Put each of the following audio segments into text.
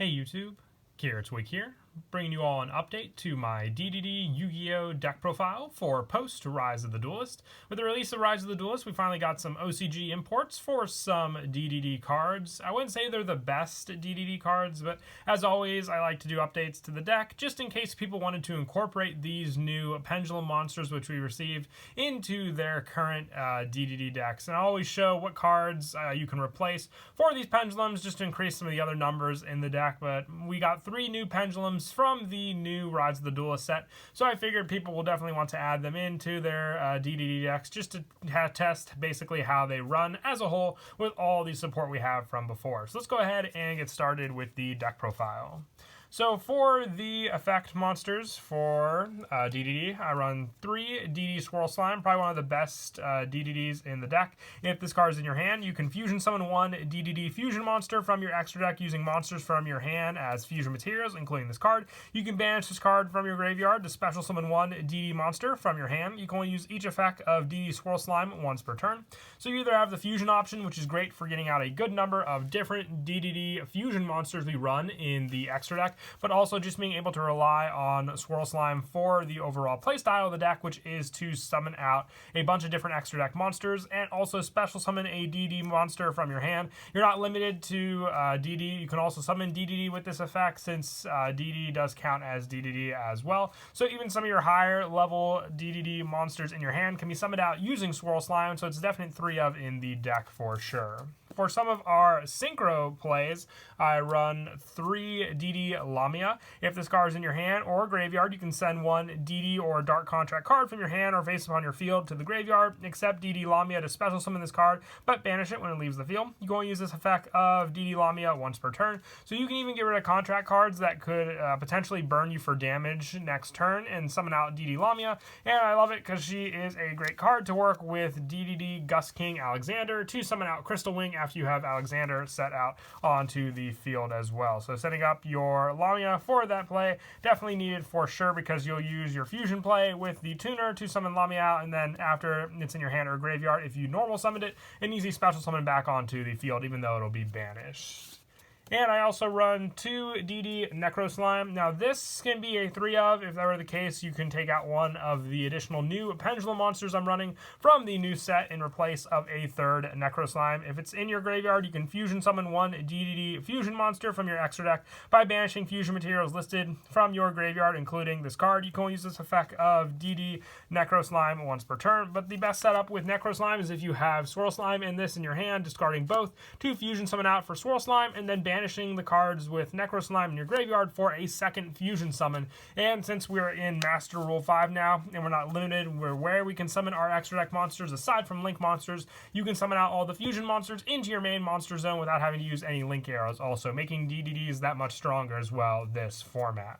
Hey YouTube, Week here, bringing you all an update to my DDD Yu-Gi-Oh! Deck profile for post Rise of the Duelist. With the release of Rise of the Duelist, we finally got some OCG imports for some DDD cards. I wouldn't say they're the best DDD cards, but as always, I like to do updates to the deck just in case people wanted to incorporate these new Pendulum Monsters, which we received, into their current DDD decks. And I always show what cards you can replace for these Pendulums just to increase some of the other numbers in the deck. But we got 3 new Pendulums from the new Rise of the Duelist set, so I figured people will definitely want to add them into their DDD decks just to test basically how they run as a whole with all the support we have from before. So let's go ahead and get started with the deck profile. So for the effect monsters for DDD, I run 3 DD Swirl Slime, probably one of the best DDDs in the deck. If this card is in your hand, you can fusion summon 1 DDD fusion monster from your extra deck using monsters from your hand as fusion materials, including this card. You can banish this card from your graveyard to special summon 1 DD monster from your hand. You can only use each effect of DD Swirl Slime once per turn. So you either have the fusion option, which is great for getting out a good number of different DDD fusion monsters we run in the extra deck, but also just being able to rely on Swirl Slime for the overall playstyle of the deck, which is to summon out a bunch of different extra deck monsters and also special summon a DD monster from your hand. You're not limited to DD. You can also summon DDD with this effect, since DD does count as DDD as well. So even some of your higher level DDD monsters in your hand can be summoned out using Swirl Slime, so it's definitely 3 of in the deck for sure. For some of our Synchro plays, I run 3 DD Lamia. If this card is in your hand or graveyard, you can send 1 DD or Dark Contract card from your hand or face upon your field to the graveyard, except DD Lamia to special summon this card, but banish it when it leaves the field. You can only use this effect of DD Lamia once per turn, so you can even get rid of contract cards that could potentially burn you for damage next turn and summon out DD Lamia. And I love it because she is a great card to work with DDD Gust King Alexander to summon out Crystal Wing after you have Alexander set out onto the field as well. So setting up your Lamia for that play, definitely needed for sure, because you'll use your fusion play with the tuner to summon Lamia out, and then after it's in your hand or graveyard, if you normal summoned it, an easy special summon back onto the field, even though it'll be banished. And I also run 2 DD Necro Slime. Now this can be a 3 of. If that were the case, you can take out one of the additional new Pendulum Monsters I'm running from the new set in replace of a 3rd Necro Slime. If it's in your graveyard, you can fusion summon 1 DDD Fusion Monster from your extra deck by banishing fusion materials listed from your graveyard, including this card. You can only use this effect of DD Necro Slime once per turn, but the best setup with Necro Slime is if you have Swirl Slime and this in your hand, discarding both to fusion summon out for Swirl Slime, and then banishing the cards with Necro Slime in your graveyard for a 2nd fusion summon. And since we're in Master Rule 5 now, and we're not limited where we can summon our extra deck monsters aside from link monsters, you can summon out all the fusion monsters into your main monster zone without having to use any link arrows, also making DDDs that much stronger as well this format.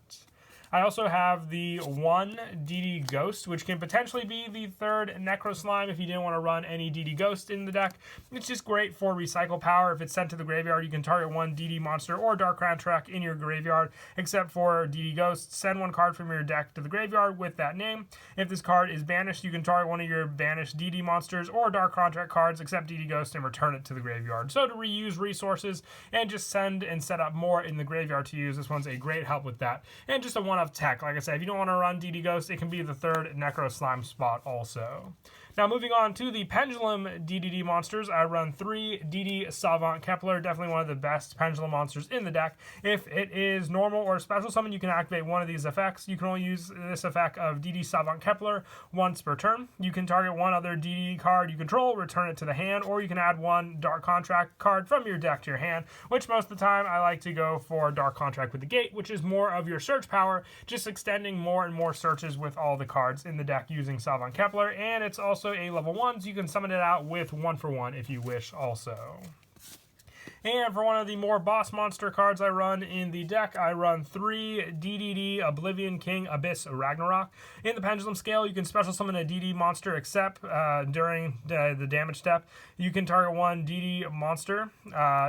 I also have the 1 DD Ghost, which can potentially be the 3rd Necro Slime if you didn't want to run any DD Ghost in the deck. It's just great for recycle power. If it's sent to the graveyard, you can target 1 DD monster or Dark Contract in your graveyard, except for DD Ghost. Send 1 card from your deck to the graveyard with that name. If this card is banished, you can target one of your banished DD monsters or Dark Contract cards, except DD Ghost, and return it to the graveyard. So to reuse resources and just send and set up more in the graveyard to use, this one's a great help with that. And just a one of tech. Like I said, if you don't want to run DD Ghost, it can be the 3rd Necro Slime spot also. Now moving on to the Pendulum DDD Monsters, I run 3 DD Savant Kepler, definitely one of the best Pendulum Monsters in the deck. If it is normal or special summon, you can activate one of these effects. You can only use this effect of DD Savant Kepler once per turn. You can target one other DD card you control, return it to the hand, or you can add 1 Dark Contract card from your deck to your hand, which most of the time I like to go for Dark Contract with the Gate, which is more of your search power, just extending more and more searches with all the cards in the deck using Savant Kepler. And it's also a level 1, so you can summon it out with 1-for-1 if you wish also. And for one of the more boss monster cards I run in the deck, I run 3 DDD Oblivion King Abyss Ragnarok. In the Pendulum scale, you can special summon a DD monster, except during the damage step. You can target 1 DD monster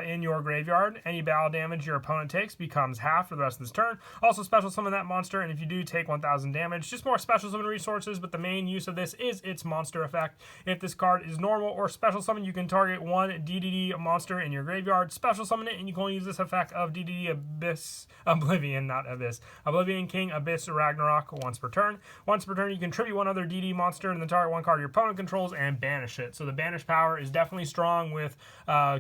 in your graveyard. Any battle damage your opponent takes becomes half for the rest of this turn. Also special summon that monster, and if you do take 1,000 damage, just more special summon resources, but the main use of this is its monster effect. If this card is normal or special summon, you can target 1 DDD monster in your graveyard. card, special summon it, and you can only use this effect of DDD Oblivion King Abyss Ragnarok once per turn. Once per turn, you can tribute one other DD monster and then target one card your opponent controls and banish it. So the banish power is definitely strong with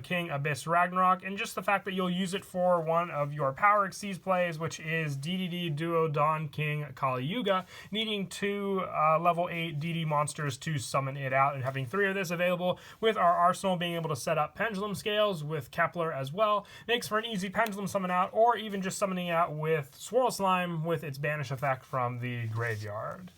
King Abyss Ragnarok, and just the fact that you'll use it for one of your Power Exceeds plays, which is DDD Duo Dawn King Kali Yuga, needing 2 level 8 DD monsters to summon it out, and having 3 of this available with our arsenal being able to set up Pendulum Scales with Kepler as well makes for an easy pendulum summon out, or even just summoning out with Swirl Slime with its banish effect from the graveyard.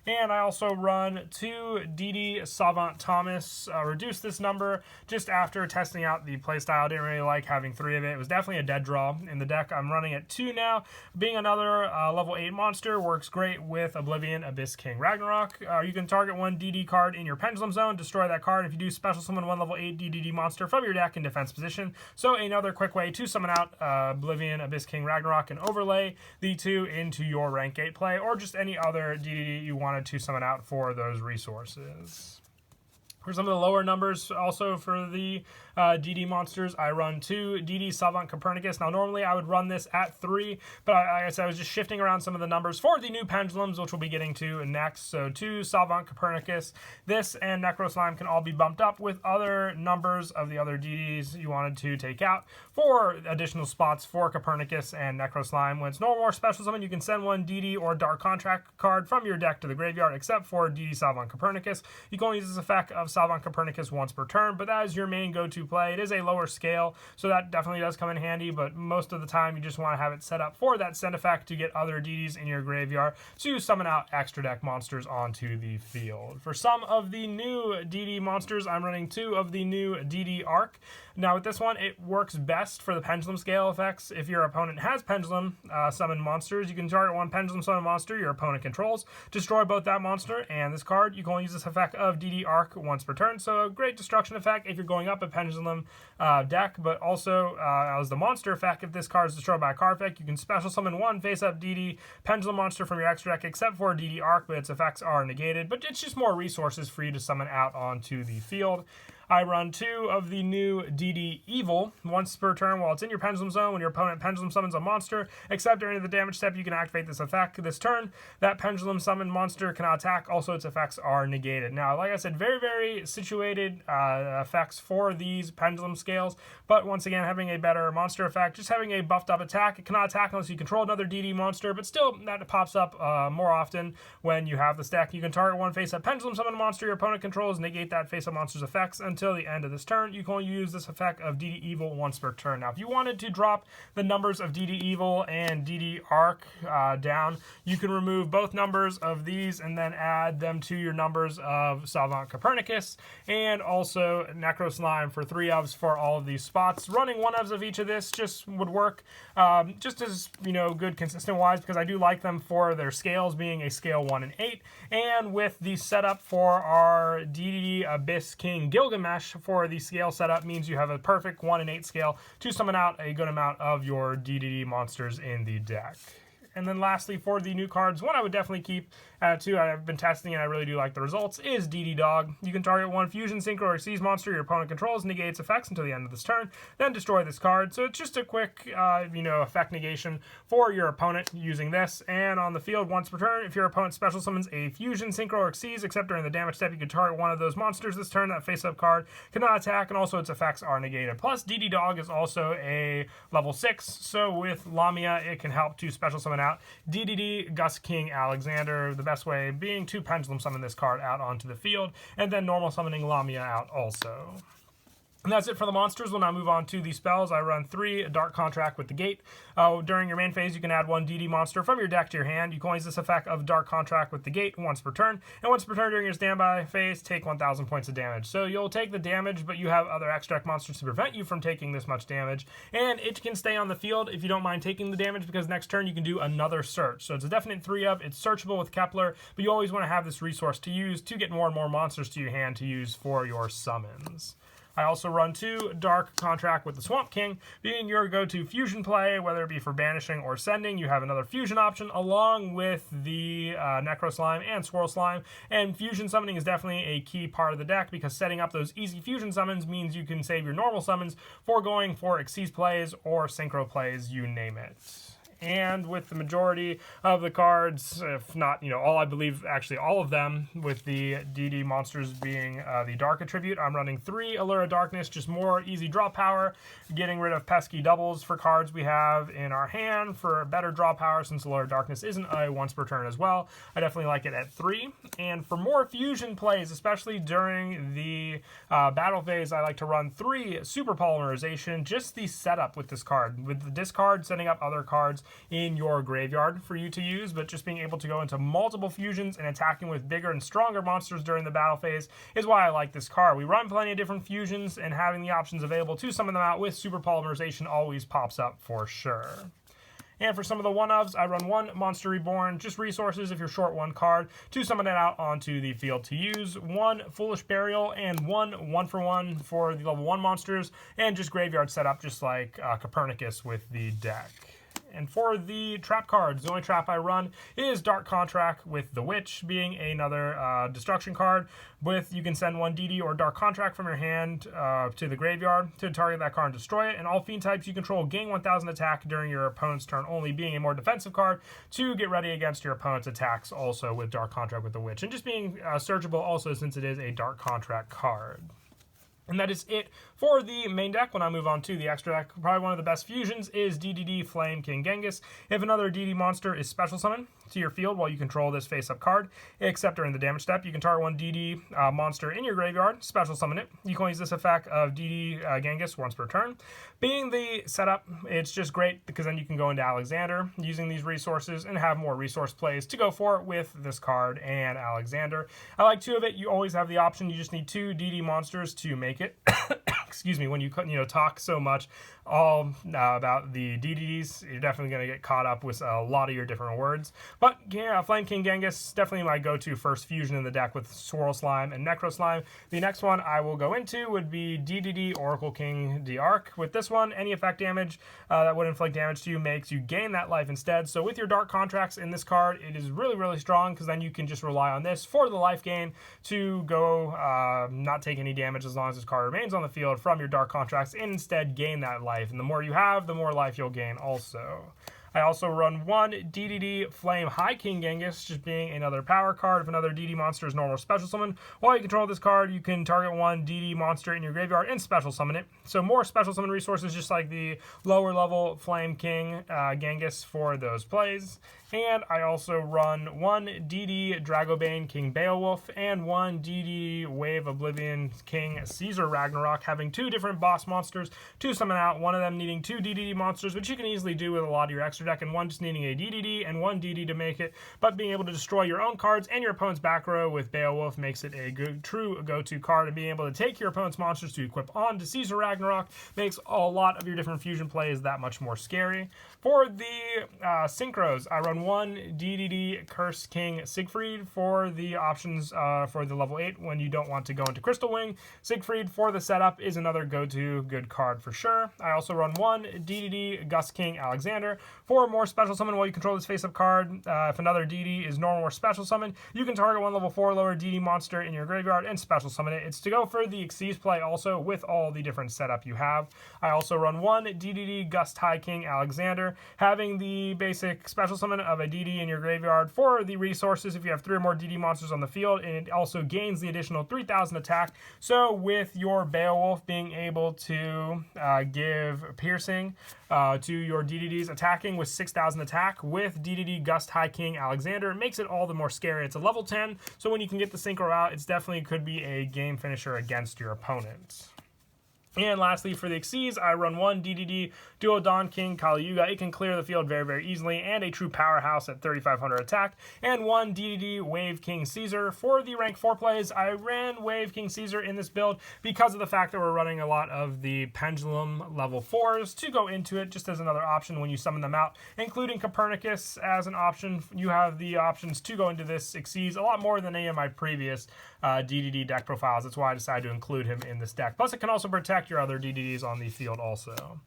And I also run 2 DD Savant Thomas, reduce this number just after testing out the playstyle. I didn't really like having 3 of it. It was definitely a dead draw in the deck. I'm running at 2 now. Being another level 8 monster works great with Oblivion Abyss King Ragnarok. You can target 1 DD card in your Pendulum Zone, destroy that card. If you do, special summon 1 level 8 DDD monster from your deck in defense position. So another quick way to summon out Oblivion Abyss King Ragnarok and overlay the 2 into your rank 8 play, or just any other DDD you want to summon out for those resources. For some of the lower numbers, also for the DD monsters, I run 2 DD Savant Copernicus. Now, normally I would run this at 3, but like I said, I was just shifting around some of the numbers for the new pendulums, which we'll be getting to next. So 2 Savant Copernicus. This and Necro Slime can all be bumped up with other numbers of the other DDs you wanted to take out for additional spots for Copernicus and Necro Slime. When it's no more special summon, you can send 1 DD or Dark Contract card from your deck to the graveyard, except for DD Savant Copernicus. You can only use this effect of Savant Copernicus once per turn, but that is your main go-to play. It is a lower scale, so that definitely does come in handy, but most of the time you just want to have it set up for that send effect to get other DDs in your graveyard to summon out extra deck monsters onto the field. For some of the new DD monsters, I'm running 2 of the new DD Arc. Now with this one, it works best for the Pendulum Scale effects. If your opponent has Pendulum summon monsters, you can target 1 Pendulum summon monster your opponent controls, destroy both that monster and this card. You can only use this effect of DD Arc once per turn, so a great destruction effect if you're going up a Pendulum deck, but also as the monster effect, if this card is destroyed by a card effect, you can special summon 1 face-up DD Pendulum monster from your extra deck, except for DD Arc, but its effects are negated, but it's just more resources for you to summon out onto the field. I run 2 of the new DD Evil once per turn while it's in your Pendulum Zone. When your opponent Pendulum summons a monster, except during the damage step, you can activate this effect this turn. That Pendulum summoned monster cannot attack. Also, its effects are negated. Now, like I said, very, very situated effects for these Pendulum Scales, but once again, having a better monster effect, just having a buffed up attack. It cannot attack unless you control another DD monster, but still, that pops up more often when you have this deck. You can target 1 face-up Pendulum summon monster your opponent controls, negate that face-up monster's effects until the end of this turn. You can only use this effect of DD Evil once per turn. Now, if you wanted to drop the numbers of DD Evil and DD Arc down, you can remove both numbers of these and then add them to your numbers of Savant Copernicus and also Necro Slime for 3 ofs for all of these spots. Running 1 ofs of each of this just would work just as, good consistent wise, because I do like them for their scales being a scale 1 and 8, and with the setup for our DDD Abyss King Gilgamesh for the scale setup means you have a perfect 1 and 8 scale to summon out a good amount of your DDD monsters in the deck. And then lastly, for the new cards, one I would definitely keep too, I've been testing and I really do like the results, is DD Dog. You can target 1 Fusion, Synchro, or Seize monster your opponent controls, negate its effects until the end of this turn, then destroy this card. So it's just a quick, effect negation for your opponent using this. And on the field, once per turn, if your opponent special summons a Fusion, Synchro, or Seize, except during the damage step, you can target 1 of those monsters this turn. That face-up card cannot attack, and also its effects are negated. Plus, DD Dog is also a level 6, so with Lamia, it can help to special summon out DDD Gus King Alexander, the best way being to Pendulum summon this card out onto the field, and then normal summoning Lamia out also. And that's it for the monsters. We'll now move on to the spells. I run 3 Dark Contract with the Gate. During your main phase, you can add 1 DD monster from your deck to your hand. You can only use this effect of Dark Contract with the Gate once per turn. And once per turn during your standby phase, take 1,000 points of damage. So you'll take the damage, but you have other extra deck monsters to prevent you from taking this much damage. And it can stay on the field if you don't mind taking the damage, because next turn you can do another search. So it's a definite 3-up. It's searchable with Kepler, but you always want to have this resource to use to get more and more monsters to your hand to use for your summons. I also run 2 Dark Contract with the Swamp King, being your go-to fusion play, whether it be for banishing or sending. You have another fusion option along with the Necro Slime and Swirl Slime, and fusion summoning is definitely a key part of the deck because setting up those easy fusion summons means you can save your normal summons for going for Xyz plays or Synchro plays, you name it. And with the majority of the cards, if not, all, I believe actually all of them, with the DD Monsters being the Dark attribute, I'm running 3 Allure of Darkness, just more easy draw power, getting rid of pesky doubles for cards we have in our hand for better draw power, since Allure of Darkness isn't a once per turn as well. I definitely like it at 3. And for more fusion plays, especially during the battle phase, I like to run 3 Super Polymerization, just the setup with this card. With the discard, setting up other cards in your graveyard for you to use, but just being able to go into multiple fusions and attacking with bigger and stronger monsters during the battle phase is why I like this card. We run plenty of different fusions, and having the options available to summon them out with Super Polymerization always pops up for sure. And for some of the one-ofs, I run 1 Monster Reborn, just resources if you're short 1 card, to summon it out onto the field to use, 1 Foolish Burial, and 1 1-for-1 for the level 1 monsters, and just graveyard setup just like Copernicus with the deck. And for the trap cards, the only trap I run is Dark Contract with the Witch, being another destruction card. You can send 1 DD or Dark Contract from your hand to the graveyard to target that card and destroy it. And all fiend types you control gain 1000 attack during your opponent's turn only, being a more defensive card to get ready against your opponent's attacks, also with Dark Contract with the Witch. And just being searchable also, since it is a Dark Contract card. And that is it for the main deck. When I move on to the extra deck, probably one of the best fusions is DDD Flame King Genghis. If another DD monster is special summoned to your field while you control this face-up card, except during the damage step, you can target 1 DD monster in your graveyard, special summon it. You can use this effect of DD Genghis once per turn. Being the setup, it's just great because then you can go into Alexander using these resources and have more resource plays to go for with this card and Alexander. I like 2 of it. You always have the option. You just need 2 DD monsters to make it. Excuse me, when you talk so much about the DDDs, you're definitely going to get caught up with a lot of your different words. But yeah, Flame King Genghis, definitely my go-to first fusion in the deck with Swirl Slime and Necro Slime. The next one I will go into would be DDD Oracle King D'Arc. With this one, any effect damage that would inflict damage to you makes you gain that life instead. So with your Dark Contracts in this card, it is really, really strong because then you can just rely on this for the life gain to go not take any damage as long as this card remains on the field from your Dark Contracts, and instead gain that life. And the more you have, the more life you'll gain also. I also run 1 DDD Flame High King Genghis, just being another power card. If another DD monster is normal special summon, while you control this card, you can target 1 DD monster in your graveyard and special summon it. So more special summon resources, just like the lower level Flame King Genghis for those plays. And I also run 1 DD Dragobane King Beowulf and 1 DD Wave Oblivion King Caesar Ragnarok, having 2 different boss monsters to summon out, one of them needing 2 DDD monsters, which you can easily do with a lot of your extra deck, and one just needing a DDD and 1 DD to make it. But being able to destroy your own cards and your opponent's back row with Beowulf makes it a good, true go-to card, and being able to take your opponent's monsters to equip on to Caesar Ragnarok makes a lot of your different fusion plays that much more scary. For the Synchros, I run 1 DDD Curse King Siegfried for the options for the level 8 when you don't want to go into Crystal Wing. Siegfried for the setup is another go-to good card for sure. I also run 1 DDD Gust King Alexander for more special summon while you control this face-up card. If another DD is normal or special summon, you can target 1 level 4 lower DD monster in your graveyard and special summon it. It's to go for the Xyz play also with all the different setup you have. I also run 1 DDD Gust High King Alexander, having the basic special summon of a DD in your graveyard for the resources if you have 3 or more DD monsters on the field, and it also gains the additional 3000 attack. So with your Beowulf being able to give piercing to your DDDs, attacking with 6000 attack with DDD Gust High King Alexander, it makes it all the more scary. It's a level 10, so when you can get the Synchro out, it's definitely could be a game finisher against your opponent. And lastly, for the Xyz, I run one DDD Duo Dawn King Kali Yuga. It can clear the field very, very easily, and a true powerhouse at 3,500 attack. And one DDD Wave King Caesar. For the rank 4 plays, I ran Wave King Caesar in this build because of the fact that we're running a lot of the Pendulum level 4s to go into it, just as another option when you summon them out, including Copernicus as an option. You have the options to go into this Xyz a lot more than any of my previous DDD deck profiles. That's why I decided to include him in this deck. Plus, it can also protect your other DDDs on the field also.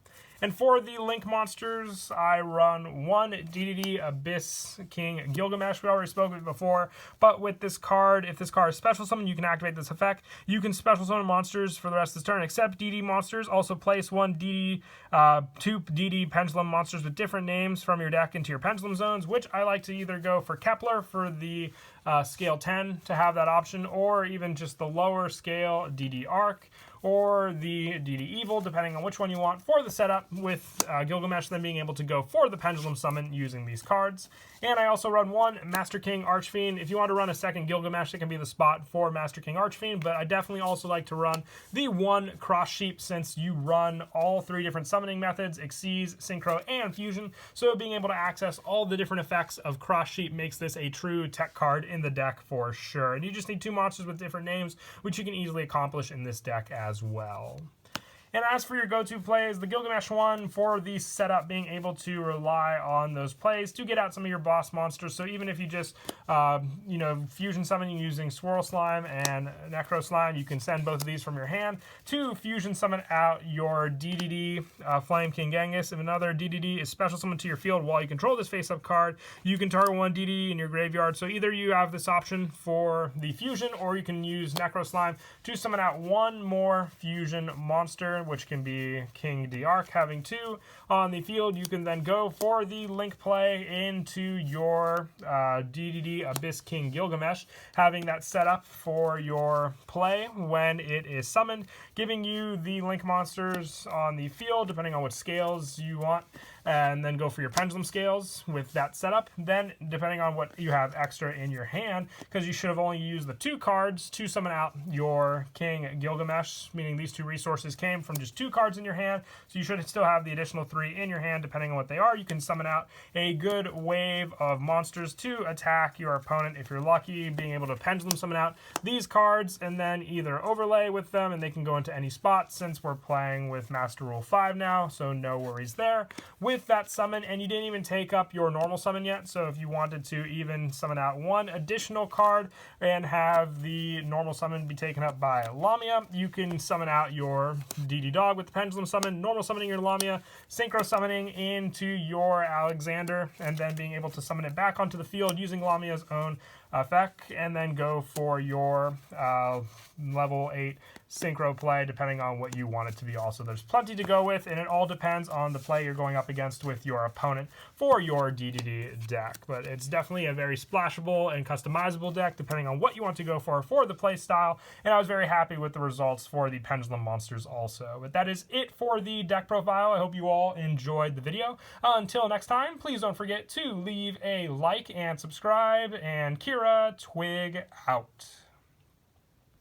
And for the Link monsters, I run one DDD Abyss King Gilgamesh. We already spoke of it before, but with this card, if this card is special summon, you can activate this effect. You can special summon monsters for the rest of this turn, except DD monsters. Also place one DD, two DD Pendulum monsters with different names from your deck into your Pendulum zones, which I like to either go for Kepler for the scale 10 to have that option, or even just the lower scale DD Arc, or the DD Evil, depending on which one you want for the setup, with Gilgamesh then being able to go for the Pendulum Summon using these cards. And I also run one Master King Archfiend. If you want to run a second Gilgamesh, it can be the spot for Master King Archfiend, but I definitely also like to run the one Cross Sheep, since you run all 3 different summoning methods, Xyz, Synchro, and Fusion, so being able to access all the different effects of Cross Sheep makes this a true tech card in the deck for sure. And you just need 2 monsters with different names, which you can easily accomplish in this deck as well. And as for your go-to plays, the Gilgamesh one for the setup, being able to rely on those plays to get out some of your boss monsters. So even if you just, fusion summon using Swirl Slime and Necro Slime, you can send both of these from your hand to fusion summon out your DDD Flame King Genghis. If another DDD is special summoned to your field while you control this face-up card, you can target one DDD in your graveyard. So either you have this option for the fusion, or you can use Necro Slime to summon out one more fusion monster, which can be King D Arc. Having 2 on the field, you can then go for the Link play into your DDD Abyss King Gilgamesh, having that set up for your play when it is summoned, giving you the Link monsters on the field, depending on what scales you want, and then go for your Pendulum scales with that setup. Then, depending on what you have extra in your hand, because you should have only used the 2 cards to summon out your King Gilgamesh, meaning these 2 resources came from just 2 cards in your hand, so you should still have the additional 3 in your hand, depending on what they are. You can summon out a good wave of monsters to attack your opponent if you're lucky, being able to Pendulum summon out these cards and then either overlay with them, and they can go into any spot since we're playing with Master Rule 5 now, so no worries there with that summon. And you didn't even take up your normal summon yet, so if you wanted to even summon out one additional card and have the normal summon be taken up by Lamia, you can summon out your DD Dog with the Pendulum summon, normal summoning your Lamia, Synchro summoning into your Alexander, and then being able to summon it back onto the field using Lamia's own effect, and then go for your level 8 Synchro play, depending on what you want it to be. Also, there's plenty to go with, and it all depends on the play you're going up against with your opponent for your DDD deck. But it's definitely a very splashable and customizable deck, depending on what you want to go for the play style, and I was very happy with the results for the Pendulum monsters also. But that is it for the deck profile. I hope you all enjoyed the video. Until next time, please don't forget to leave a like and subscribe, and Kira Twig out.